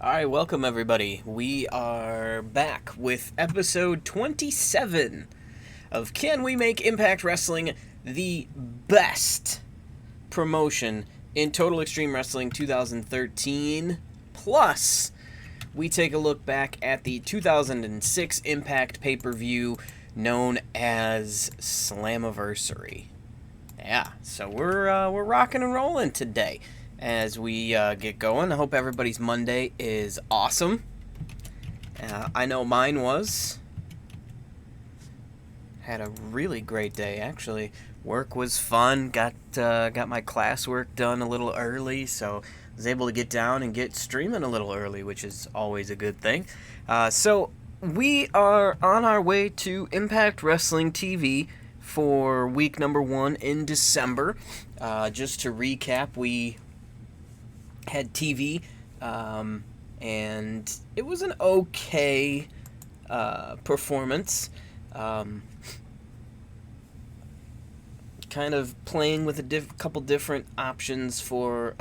Alright, welcome everybody. We are back with episode 27 of Can We Make Impact Wrestling the best promotion in Total Extreme Wrestling 2013? Plus, we take a look back at the 2006 Impact pay-per-view known as Slammiversary. Yeah, so we're rocking and rolling today as we get going. I hope everybody's Monday is awesome. I know mine was. Had a really great day, actually. Work was fun. Got my classwork done a little early, so I was able to get down and get streaming a little early, which is always a good thing. So we are on our way to Impact Wrestling TV for week number 1 in December. Just to recap, we had TV, and it was an okay performance. Kind of playing with a couple different options for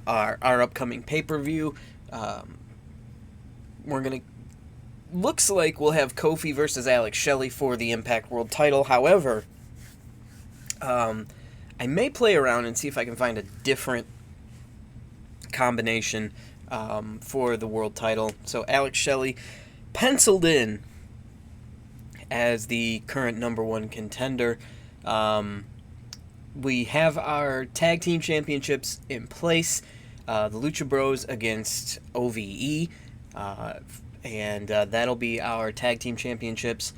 our upcoming pay-per-view. We're gonna looks like we'll have Kofi versus Alex Shelley for the Impact World title. However, I may play around and see if I can find a different combination for the world title. So Alex Shelley penciled in as the current number 1 contender. We have our tag team championships in place. The Lucha Bros against OVE. And that'll be our tag team championships.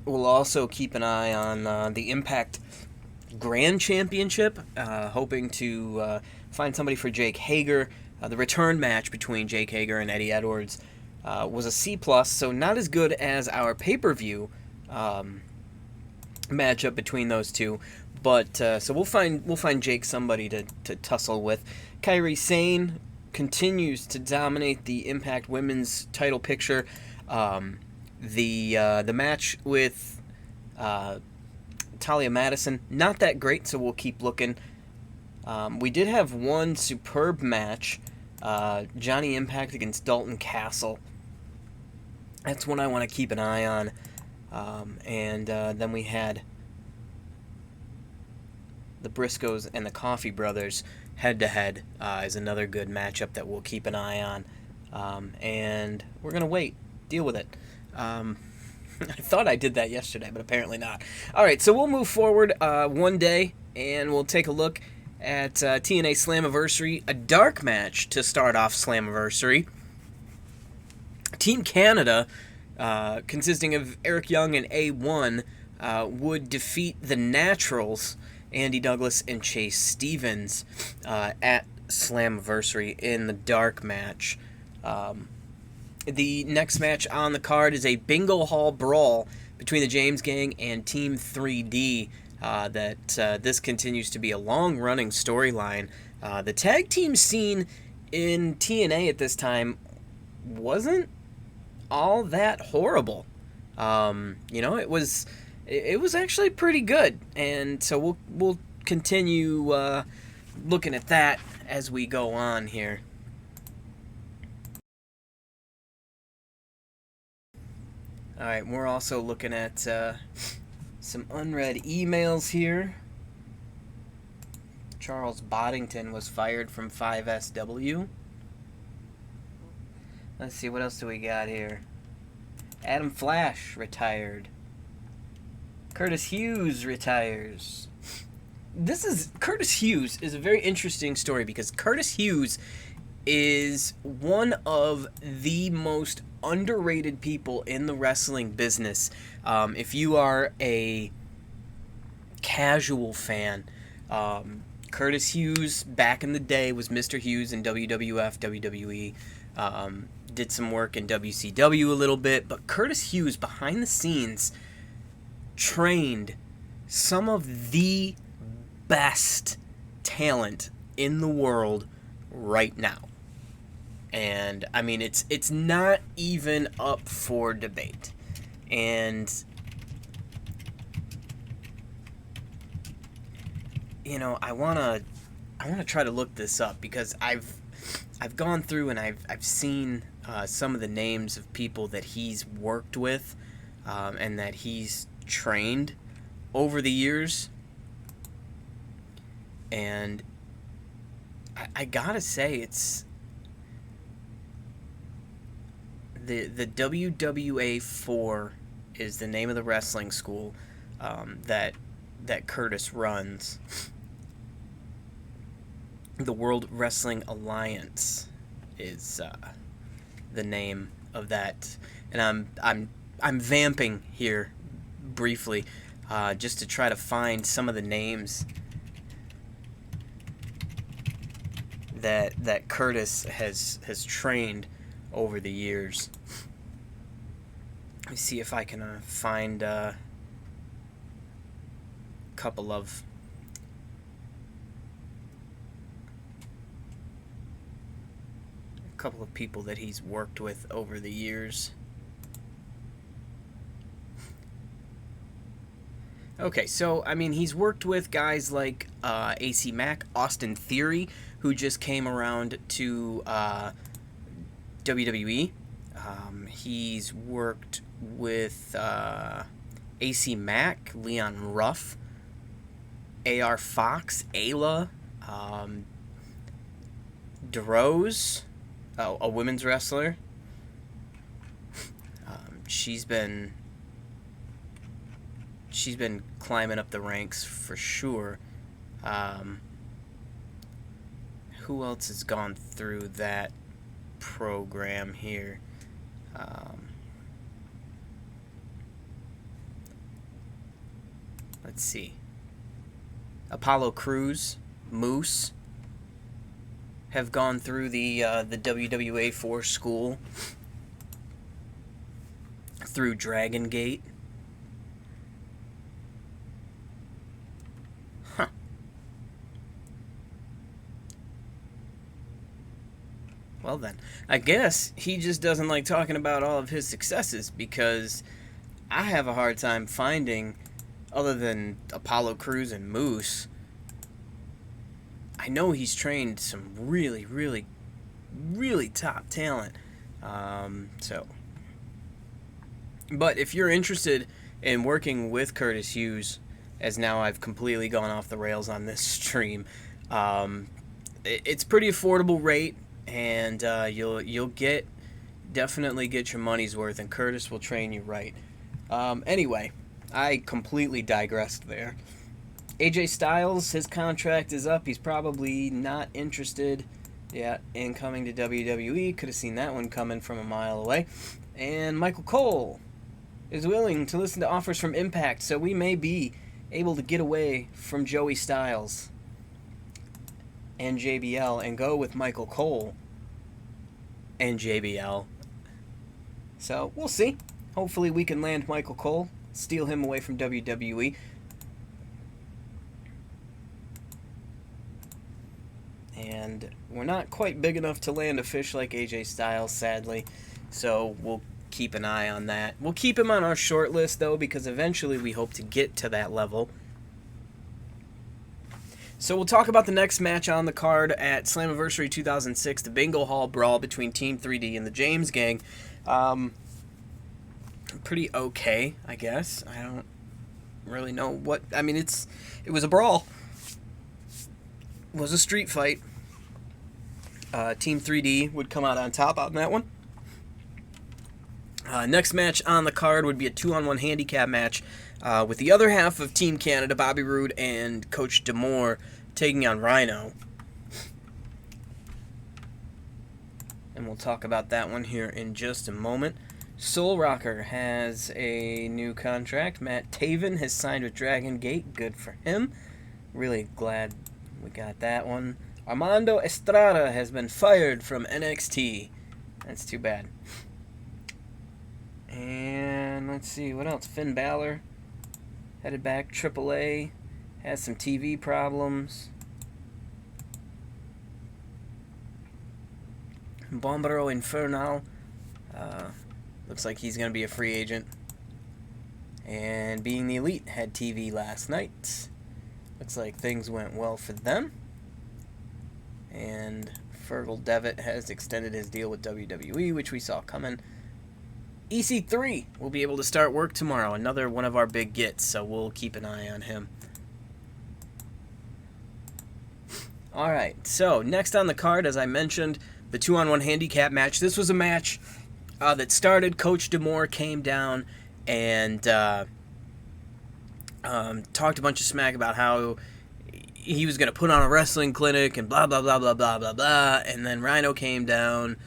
We'll also keep an eye on the Impact Grand Championship, hoping to find somebody for Jake Hager. The return match between Jake Hager and Eddie Edwards was a C+, so not as good as our pay-per-view matchup between those two. But so we'll find Jake somebody to tussle with. Kairi Sane continues to dominate the Impact Women's title picture. The match with Talia Madison, not that great, so we'll keep looking. We did have one superb match, Johnny Impact against Dalton Castle. That's one I want to keep an eye on. And then we had the Briscoes and the Coffee Brothers head-to-head is another good matchup that we'll keep an eye on. And we're going to wait. Deal with it. I thought I did that yesterday, but apparently not. Alright, so we'll move forward one day, and we'll take a look at TNA Slammiversary, a dark match to start off Slammiversary. Team Canada, consisting of Eric Young and A1, would defeat the Naturals, Andy Douglas and Chase Stevens, at Slammiversary in the dark match. The next match on the card is a Bingo Hall brawl between the James Gang and Team 3D. This continues to be a long-running storyline. The tag team scene in TNA at this time wasn't all that horrible. It was actually pretty good, and so we'll continue looking at that as we go on here. Alright, we're also looking at some unread emails here. Charles Boddington was fired from 5SW. Let's see, what else do we got here? Adam Flash retired. Curtis Hughes retires. Curtis Hughes is a very interesting story because Curtis Hughes is one of the most underrated people in the wrestling business. If you are a casual fan, Curtis Hughes back in the day was Mr. Hughes in WWF, WWE, did some work in WCW a little bit, but Curtis Hughes behind the scenes trained some of the best talent in the world right now. And I mean, it's not even up for debate. And I want I want to try to look this up because I've gone through and I've seen some of the names of people that he's worked with and that he's trained over the years, and I gotta say it's the WWA 4 is the name of the wrestling school that Curtis runs. The World Wrestling Alliance is the name of that, and I'm vamping here briefly just to try to find some of the names that Curtis has trained over the years. Let me see if I can find a couple of people that he's worked with over the years. Okay, so I mean, he's worked with guys like AC Mack, Austin Theory, who just came around to WWE. He's worked with AC Mack, Leon Ruff, AR Fox, Ayla, DeRose, a women's wrestler. She's been climbing up the ranks for sure. Who else has gone through that program here? Let's see. Apollo Crews, Moose have gone through the WWA 4 school through Dragon Gate. Huh. Well then, I guess he just doesn't like talking about all of his successes, because I have a hard time finding, other than Apollo Crews and Moose. I know he's trained some really, really, really top talent. But if you're interested in working with Curtis Hughes, as now I've completely gone off the rails on this stream, it's pretty affordable rate, and you'll definitely get your money's worth, and Curtis will train you right. Anyway, I completely digressed there. AJ Styles, his contract is up. He's probably not interested in coming to WWE. Could have seen that one coming from a mile away. And Michael Cole is willing to listen to offers from Impact, so we may be able to get away from Joey Styles and JBL and go with Michael Cole and JBL. So we'll see. Hopefully we can land Michael Cole, steal him away from WWE. And we're not quite big enough to land a fish like AJ Styles, sadly. So we'll keep an eye on that. We'll keep him on our short list, though, because eventually we hope to get to that level. So we'll talk about the next match on the card at Slammiversary 2006, the Bingo Hall Brawl between Team 3D and the James Gang. Pretty okay, I guess. I don't really know what... I mean, it was a brawl. It was a street fight. Team 3D would come out on top on that one. Next match on the card would be a 2-on-1 handicap match with the other half of Team Canada, Bobby Roode and Coach D'Amore, taking on Rhino. And we'll talk about that one here in just a moment. Soul Rocker has a new contract. Matt Taven has signed with Dragon Gate. Good for him. Really glad we got that one. Armando Estrada has been fired from NXT. That's too bad. And let's see, what else? Finn Balor headed back. AAA has some TV problems. Bombero Infernal looks like he's going to be a free agent. And Being the Elite had TV last night. Looks like things went well for them. And Fergal Devitt has extended his deal with WWE, which we saw coming. EC3 will be able to start work tomorrow. Another one of our big gets, so we'll keep an eye on him. Alright, so next on the card, as I mentioned, the 2-on-1 handicap match. This was a match that started. Coach D'Amore came down and talked a bunch of smack about how he was going to put on a wrestling clinic and blah, blah, blah, blah, blah, blah, blah. And then Rhino came down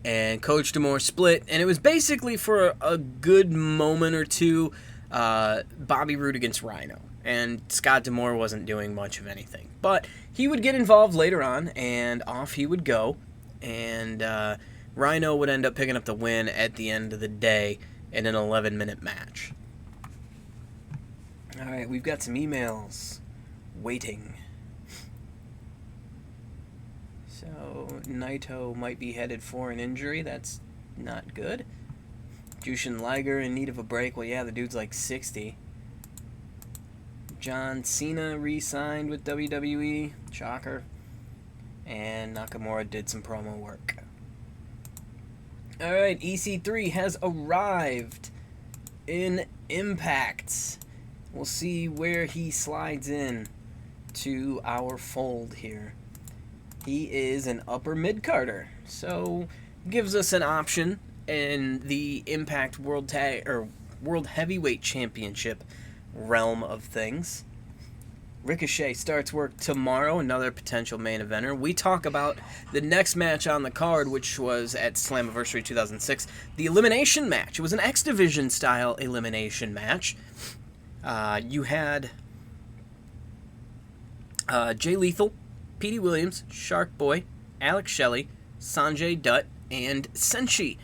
and Coach D'Amore split. And it was basically for a good moment or two, Bobby Roode against Rhino. And Scott D'Amore wasn't doing much of anything. But he would get involved later on, and off he would go. And Rhino would end up picking up the win at the end of the day in an 11-minute match. Alright, we've got some emails waiting. So, Naito might be headed for an injury. That's not good. Jushin Liger in need of a break. Well, yeah, the dude's like 60. John Cena re-signed with WWE. Shocker. And Nakamura did some promo work. Alright, EC3 has arrived in Impact. We'll see where he slides in to our fold here. He is an upper mid-carder, so gives us an option in the Impact World Heavyweight Championship realm of things. Ricochet starts work tomorrow, another potential main eventer. We talk about the next match on the card, which was at Slammiversary 2006, the Elimination Match. It was an X Division style elimination match. You had Jay Lethal, Petey Williams, Shark Boy, Alex Shelley, Sanjay Dutt, and Senshi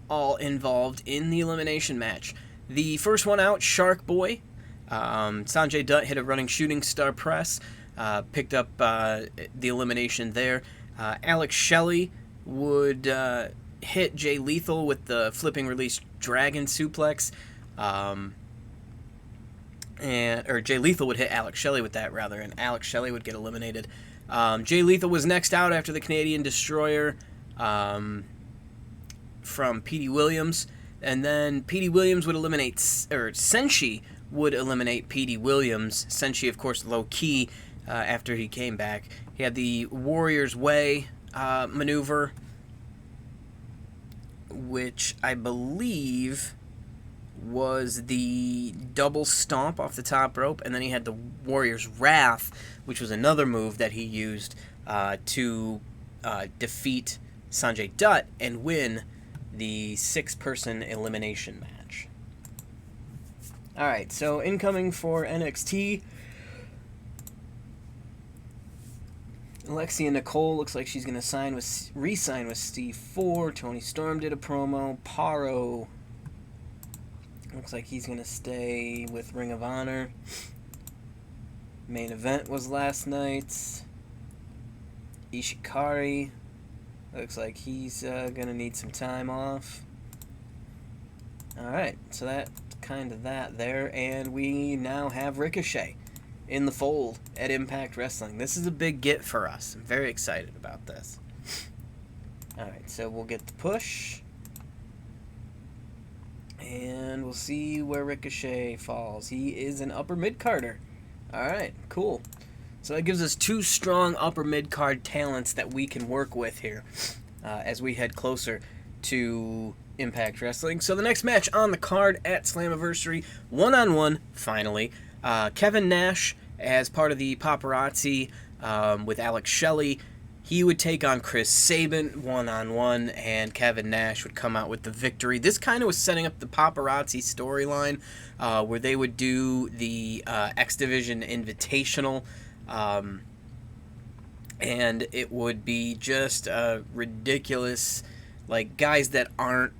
all involved in the elimination match. The first one out, Shark Boy, Sanjay Dutt hit a running shooting star press, picked up the elimination there. Alex Shelley would hit Jay Lethal with the flipping release dragon suplex, or Jay Lethal would hit Alex Shelley with that, rather, and Alex Shelley would get eliminated. Jay Lethal was next out after the Canadian Destroyer from Petey Williams, and then Petey Williams would eliminate, or Senshi would eliminate Petey Williams. Senshi, of course, low-key after he came back. He had the Warrior's Way maneuver, which I believe was the double stomp off the top rope, and then he had the Warrior's Wrath, which was another move that he used to defeat Sanjay Dutt and win the 6-person elimination match. Alright, so incoming for NXT, Alexia Nicole looks like she's going to re-sign with Steve 4. Tony Storm did a promo. Paro looks like he's going to stay with Ring of Honor. Main event was last night. Ishikari looks like he's going to need some time off. Alright, so that's kind of that there. And we now have Ricochet in the fold at Impact Wrestling. This is a big get for us. I'm very excited about this. Alright, so we'll get the push. And we'll see where Ricochet falls. He is an upper mid-carder. Alright, cool. So that gives us 2 strong upper mid-card talents that we can work with here as we head closer to Impact Wrestling. So the next match on the card at Slammiversary, one-on-one, finally. Kevin Nash, as part of the paparazzi with Alex Shelley, he would take on Chris Sabin one-on-one, and Kevin Nash would come out with the victory. This kind of was setting up the paparazzi storyline where they would do the X Division Invitational, and it would be just ridiculous, like guys that aren't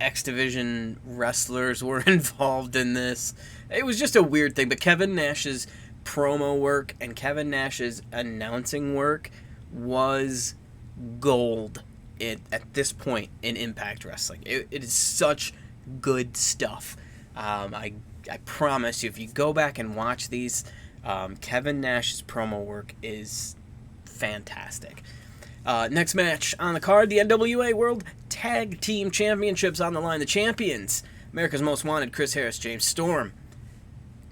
X Division wrestlers were involved in this. It was just a weird thing, but Kevin Nash's promo work and Kevin Nash's announcing work was gold at this point in Impact Wrestling. It is such good stuff. I promise you, if you go back and watch these, Kevin Nash's promo work is fantastic. Next match on the card, the NWA World Tag Team Championships on the line. The champions, America's Most Wanted, Chris Harris, James Storm,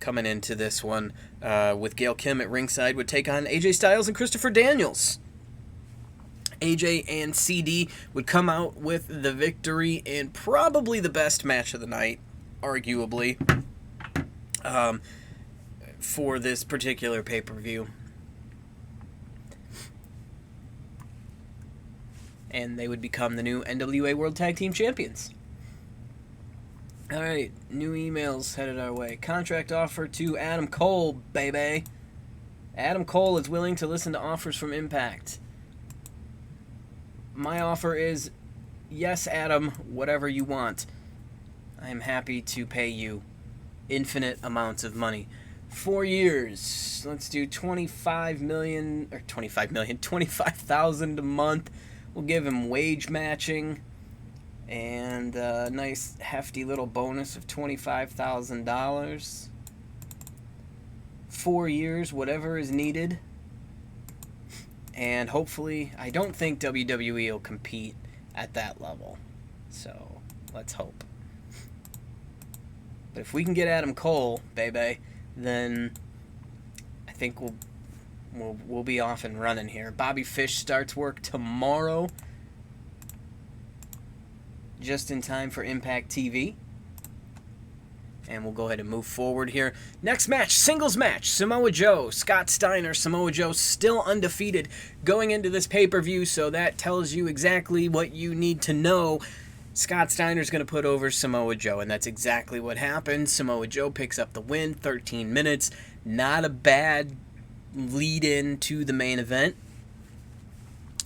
coming into this one with Gail Kim at ringside, would take on AJ Styles and Christopher Daniels. AJ and CD would come out with the victory in probably the best match of the night, arguably, for this particular pay-per-view. And they would become the new NWA World Tag Team Champions. Alright, new emails headed our way. Contract offer to Adam Cole, baby. Adam Cole is willing to listen to offers from Impact. My offer is, yes, Adam, whatever you want. I am happy to pay you infinite amounts of money. 4 years. Let's do $25,000 a month. We'll give him wage matching and a nice hefty little bonus of $25,000. 4 years, whatever is needed. And hopefully, I don't think WWE will compete at that level. So, let's hope. But if we can get Adam Cole, baby, then I think we'll be off and running here. Bobby Fish starts work tomorrow, just in time for Impact TV. And we'll go ahead and move forward here. Next match, singles match. Samoa Joe, Scott Steiner. Samoa Joe still undefeated going into this pay-per-view, so that tells you exactly what you need to know. Scott Steiner's going to put over Samoa Joe, and that's exactly what happened. Samoa Joe picks up the win, 13 minutes. Not a bad lead-in to the main event,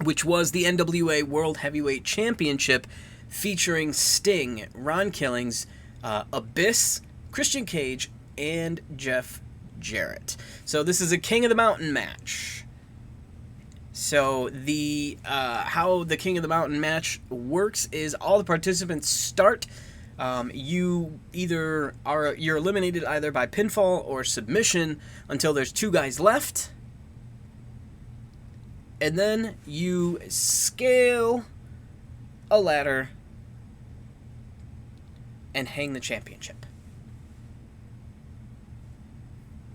which was the NWA World Heavyweight Championship featuring Sting, Ron Killings, Abyss, Christian Cage, and Jeff Jarrett. So this is a King of the Mountain match. So the how the King of the Mountain match works is all the participants start. You're eliminated either by pinfall or submission until there's 2 guys left, and then you scale a ladder and hang the championship.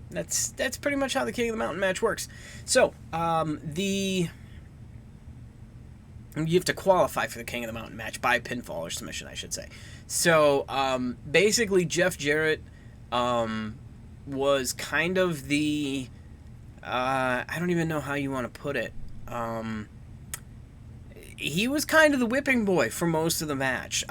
That's pretty much how the King of the Mountain match works. So, you have to qualify for the King of the Mountain match by pinfall or submission, I should say. So, basically, Jeff Jarrett was kind of the... I don't even know how you want to put it. He was kind of the whipping boy for most of the match.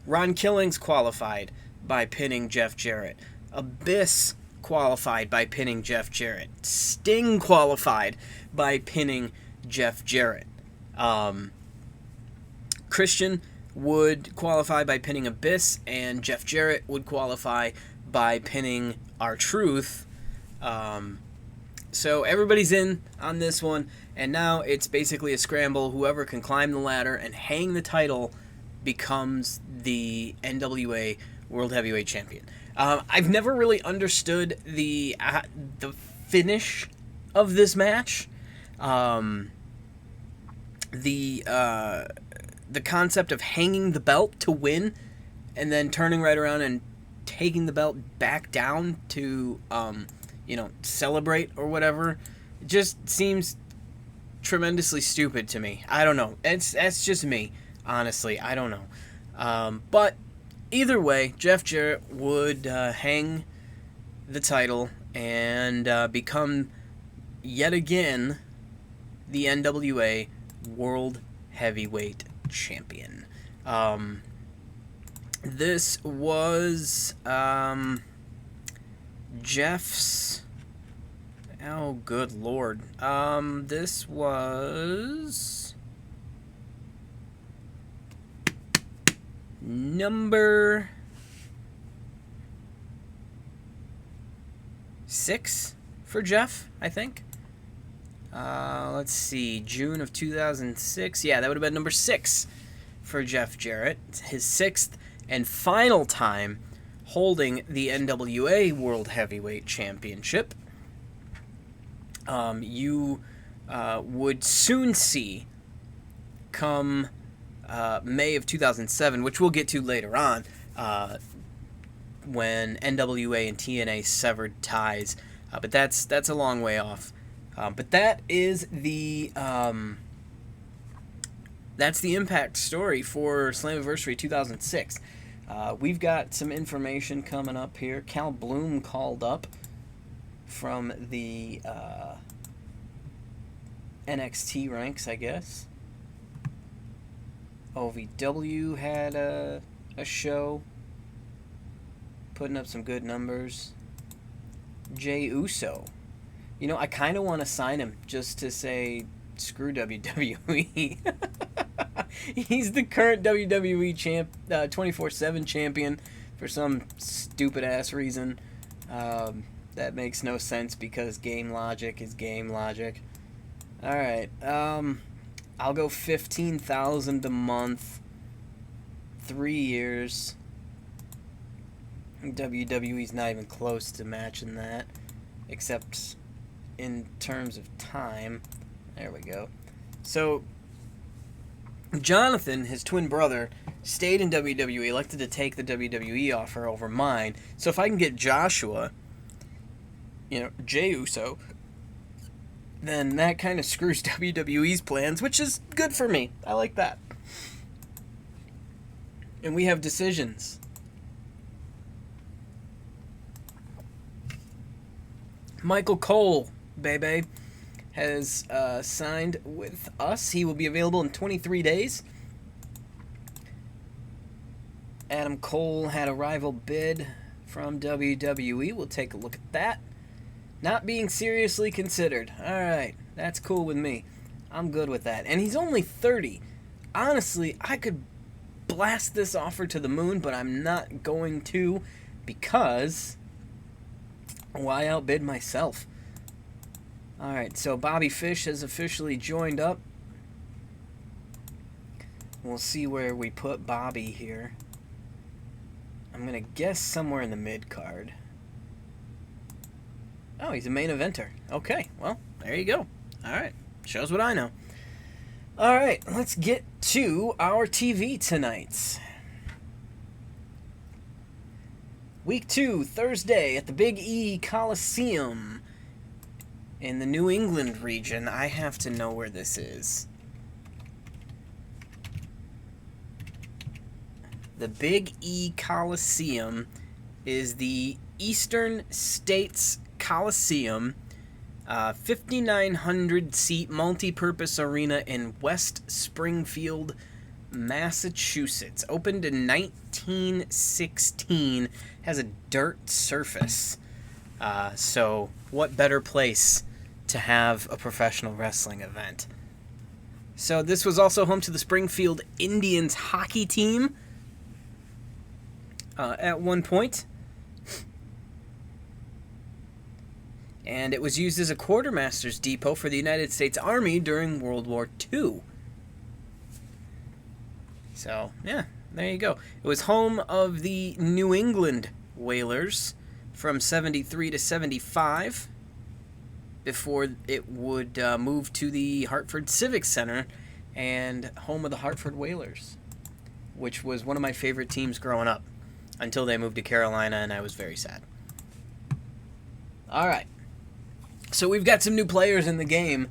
Ron Killings qualified by pinning Jeff Jarrett. Abyss qualified by pinning Jeff Jarrett. Sting qualified by pinning Jeff Jarrett. Christian would qualify by pinning Abyss, and Jeff Jarrett would qualify by pinning R-Truth. So everybody's in on this one, and now it's basically a scramble. Whoever can climb the ladder and hang the title becomes the NWA World Heavyweight Champion. I've never really understood the finish of this match. The concept of hanging the belt to win and then turning right around and taking the belt back down to celebrate or whatever, it just seems tremendously stupid to me. I don't know. That's just me, honestly. I don't know. But either way, Jeff Jarrett would hang the title and become yet again the NWA World Heavyweight Champion. This was Jeff's... Oh, good lord. This was... number 6 for Jeff, I think. Let's see, June of 2006. Yeah, that would have been number 6 for Jeff Jarrett. His 6th and final time holding the NWA World Heavyweight Championship. You would soon see come May of 2007, which we'll get to later on, when NWA and TNA severed ties. But that's a long way off. But that is that's the Impact story for Slammiversary 2006. We've got some information coming up here. Cal Bloom called up from the NXT ranks, I guess. OVW had a show, putting up some good numbers. Jey Uso. You know, I kind of want to sign him just to say, screw WWE. He's the current WWE champ, 24/7 champion for some stupid-ass reason. That makes no sense because game logic is game logic. Alright, I'll go $15,000 a month, 3 years. WWE's not even close to matching that, except in terms of time. There we go. So, Jonathan, his twin brother, stayed in WWE, elected to take the WWE offer over mine. So if I can get Joshua, Jey Uso, then that kind of screws WWE's plans, which is good for me. I like that. And we have decisions. Michael Cole, baby, has signed with us. He will be available in 23 days. Adam Cole had a rival bid from WWE. We'll take a look at that. Not being seriously considered. Alright, that's cool with me. I'm good with that. And he's only 30. Honestly, I could blast this offer to the moon, but I'm not going to because why outbid myself? Alright, so Bobby Fish has officially joined up. We'll see where we put Bobby here. I'm going to guess somewhere in the mid-card. Oh, he's a main eventer. Okay, well, there you go. Alright, shows what I know. Alright, let's get to our TV tonight. Week 2, Thursday, at the Big E Coliseum in the New England region. I have to know where this is. The Big E Coliseum is the Eastern States Coliseum, 5,900-seat multi-purpose arena in West Springfield, Massachusetts. Opened in 1916. Has a dirt surface. So what better place to have a professional wrestling event? So this was also home to the Springfield Indians hockey team at one point. And it was used as a quartermaster's depot for the United States Army during World War II. So, yeah, there you go. It was home of the New England Whalers from 73 to 75 before it would move to the Hartford Civic Center and home of the Hartford Whalers, which was one of my favorite teams growing up until they moved to Carolina, and I was very sad. All right. So we've got some new players in the game,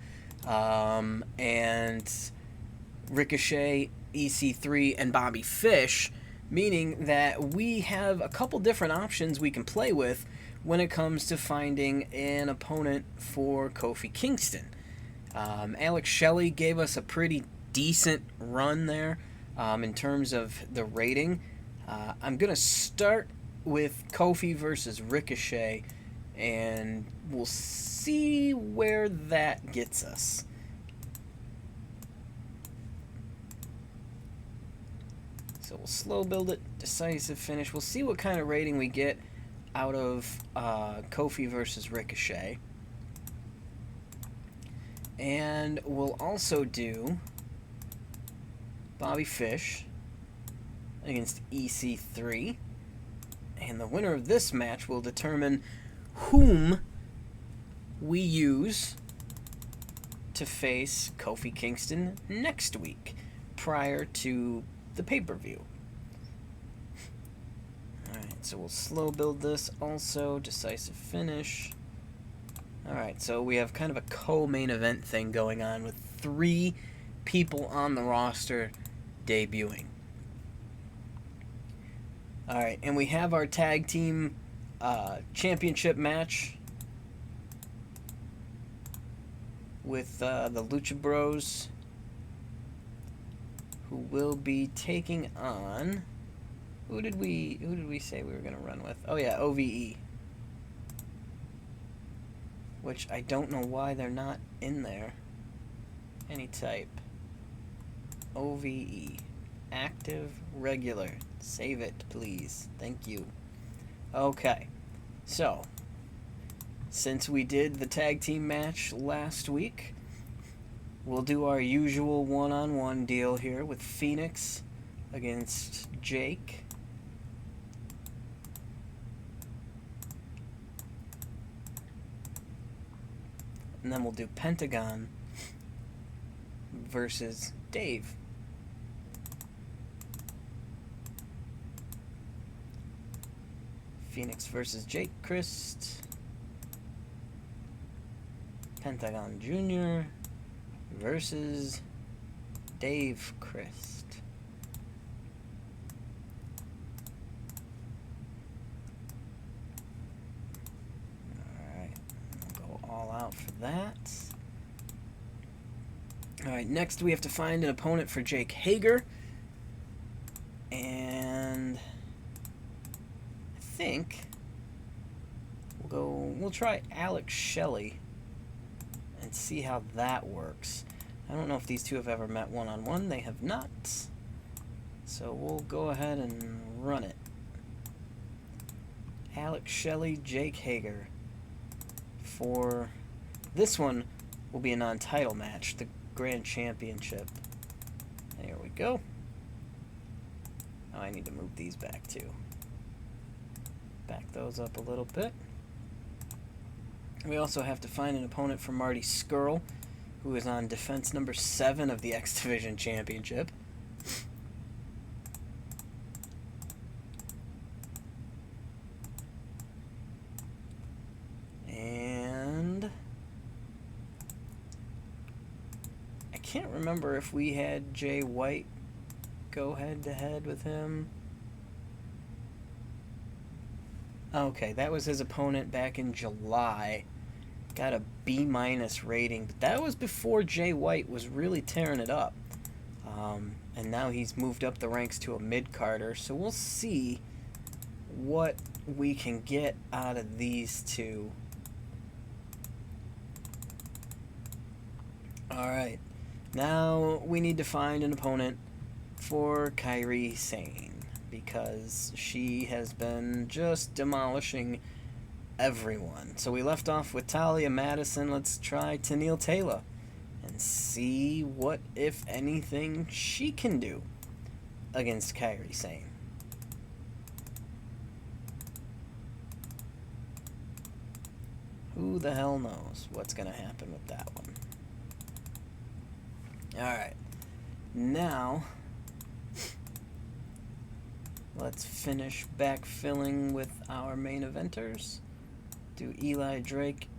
and Ricochet, EC3, and Bobby Fish, meaning that we have a couple different options we can play with when it comes to finding an opponent for Kofi Kingston. Alex Shelley gave us a pretty decent run there in terms of the rating. I'm going to start with Kofi versus Ricochet, and we'll see where that gets us. So we'll slow build it, decisive finish. We'll see what kind of rating we get out of Kofi versus Ricochet. And we'll also do Bobby Fish against EC3. And the winner of this match will determine whom we use to face Kofi Kingston next week, prior to the pay-per-view. Alright, so we'll slow build this also. Decisive finish. Alright, so we have kind of a co-main event thing going on with 3 people on the roster debuting. Alright, and we have our tag team championship match with the Lucha Bros, who will be taking on... Who did we say we were going to run with? Oh yeah, OVE. Which I don't know why they're not in there. Any type. OVE. Active regular. Save it, please. Thank you. Okay. So, since we did the tag team match last week, we'll do our usual one-on-one deal here with Phoenix against Jake. And then we'll do Pentagon versus Dave. Phoenix versus Jake Christ. Pentagon Jr. versus Dave Christ. Out for that. Alright, next we have to find an opponent for Jake Hager. And I think we'll try Alex Shelley and see how that works. I don't know if these two have ever met one-on-one. They have not. So we'll go ahead and run it. Alex Shelley, Jake Hager. For this one will be a non-title match, the Grand Championship. There we go. Oh, I need to move these back too. Back those up a little bit. We also have to find an opponent for Marty Scurll, who is on defense number 7 of the X Division Championship. I can't remember if we had Jay White go head-to-head with him. Okay, that was his opponent back in July. Got a B- rating, but that was before Jay White was really tearing it up. And now he's moved up the ranks to a mid-carder, so we'll see what we can get out of these two. Alright. Now we need to find an opponent for Kairi Sane, because she has been just demolishing everyone. So we left off with Talia Madison. Let's try Tenille Taylor and see what, if anything, she can do against Kairi Sane. Who the hell knows what's going to happen with that one. Alright, now let's finish backfilling with our main eventers. Do Eli Drake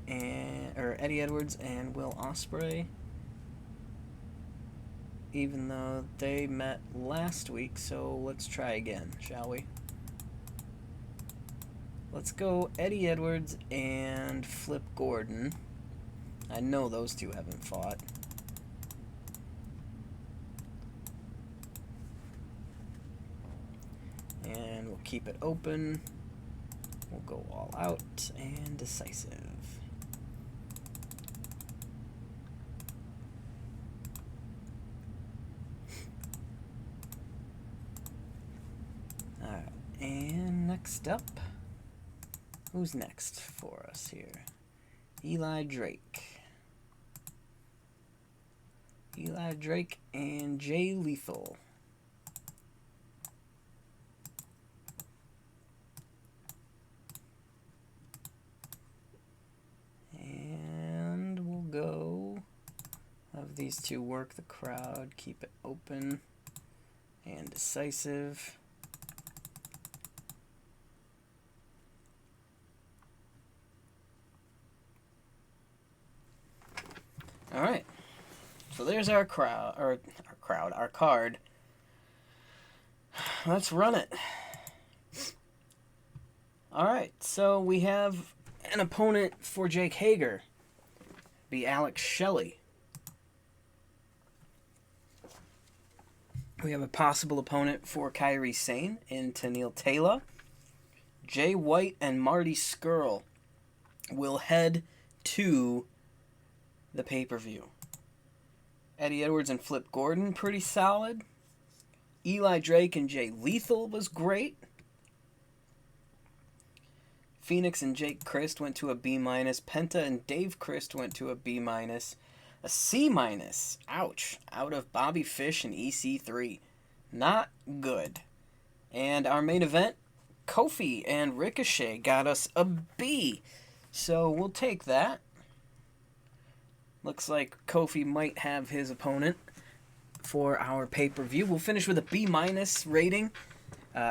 or Eddie Edwards and Will Ospreay, even though they met last week, so let's try again, shall we? Let's go Eddie Edwards and Flip Gordon. I know those two haven't fought. And we'll keep it open. We'll go all out and decisive. Alright, and next up, who's next for us here? Eli Drake. Eli Drake and Jay Lethal. And we'll go these two work the crowd, keep it open and decisive. All right, so there's our our card. Let's run it. All right, so we have an opponent for Jake Hager, be Alex Shelley. We have a possible opponent for Kairi Sane in Tennille Taylor. Jay White and Marty Scurll will head to the pay-per-view. Eddie Edwards and Flip Gordon, pretty solid. Eli Drake and Jay Lethal was great. Phoenix and Jake Christ went to a B-. Penta and Dave Christ went to a B-. A C-, ouch, out of Bobby Fish and EC3. Not good. And our main event, Kofi and Ricochet got us a B. So we'll take that. Looks like Kofi might have his opponent for our pay-per-view. We'll finish with a B- rating.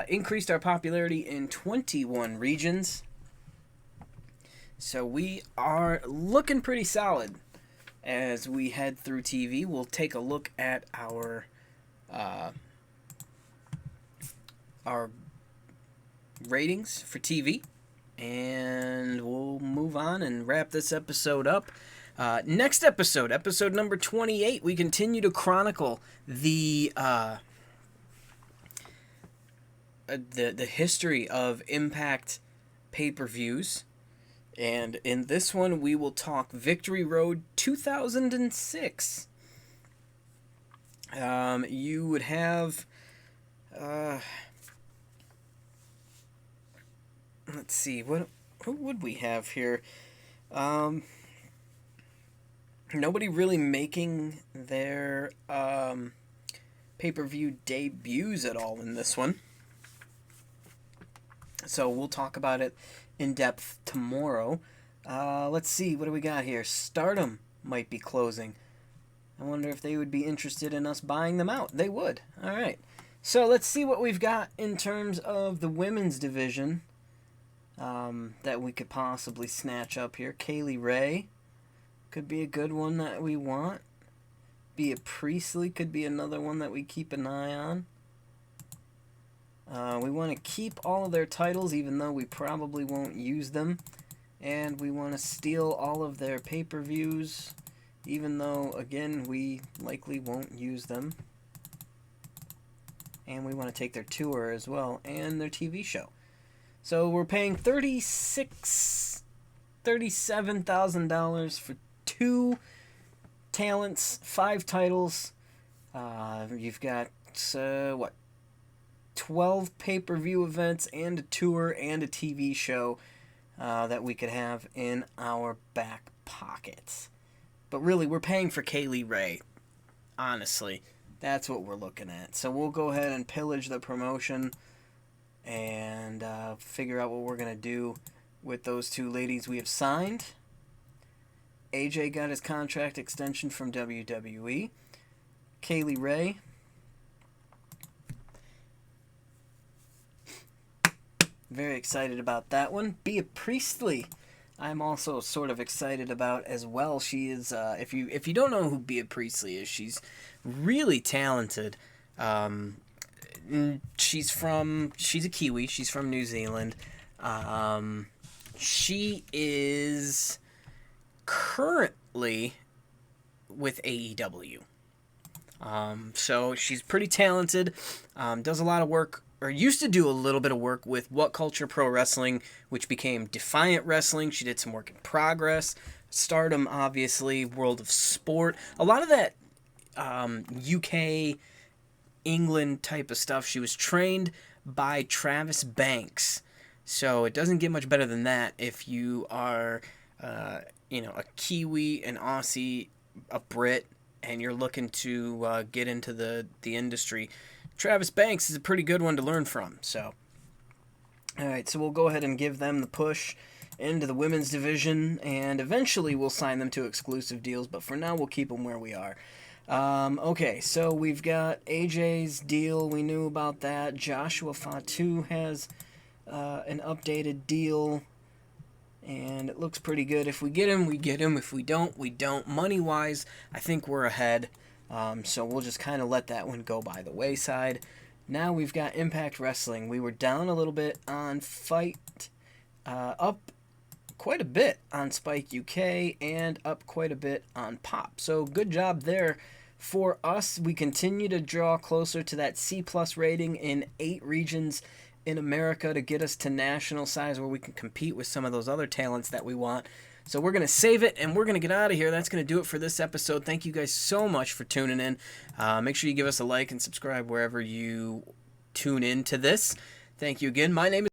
Increased our popularity in 21 regions. So we are looking pretty solid as we head through TV. We'll take a look at our ratings for TV, and we'll move on and wrap this episode up. Next episode, episode number 28, we continue to chronicle the history of Impact pay-per-views. And in this one, we will talk Victory Road 2006. You would have... let's see, who would we have here? Nobody really making their pay-per-view debuts at all in this one. So we'll talk about it in depth tomorrow. Let's see, what do we got here? Stardom might be closing. I wonder if they would be interested in us buying them out. They would. All right. So let's see what we've got in terms of the women's division that we could possibly snatch up here. Kaylee Ray could be a good one that we want. Bea Priestley could be another one that we keep an eye on. We want to keep all of their titles, even though we probably won't use them. And we want to steal all of their pay-per-views, even though, again, we likely won't use them. And we want to take their tour as well, and their TV show. So we're paying $37,000 for 2 talents, 5 titles. You've got, 12 pay-per-view events and a tour and a TV show that we could have in our back pockets. But really, we're paying for Kaylee Ray. Honestly, that's what we're looking at. So we'll go ahead and pillage the promotion and figure out what we're going to do with those 2 ladies we have signed. AJ got his contract extension from WWE. Kaylee Ray. Very excited about that one. Bea Priestley, I'm also sort of excited about as well. She is, if you don't know who Bea Priestley is, she's really talented. She's a Kiwi. She's from New Zealand. She is currently with AEW. So she's pretty talented. Does a lot of work, or used to do a little bit of work with What Culture Pro Wrestling, which became Defiant Wrestling. She did some work in Progress, Stardom, obviously, World of Sport. A lot of that UK, England type of stuff. She was trained by Travis Banks. So it doesn't get much better than that if you are, a Kiwi, an Aussie, a Brit, and you're looking to get into the industry. Travis Banks is a pretty good one to learn from. So, all right, so we'll go ahead and give them the push into the women's division, and eventually we'll sign them to exclusive deals, but for now we'll keep them where we are. Okay, so we've got AJ's deal. We knew about that. Joshua Fatu has an updated deal, and it looks pretty good. If we get him, we get him. If we don't, we don't. Money-wise, I think we're ahead. So we'll just kind of let that one go by the wayside. Now we've got Impact Wrestling. We were down a little bit on Fight, up quite a bit on Spike UK, and up quite a bit on Pop. So good job there for us. We continue to draw closer to that C+ rating in 8 regions in America to get us to national size where we can compete with some of those other talents that we want. So we're going to save it, and we're going to get out of here. That's going to do it for this episode. Thank you guys so much for tuning in. Make sure you give us a like and subscribe wherever you tune in to this. Thank you again. My name is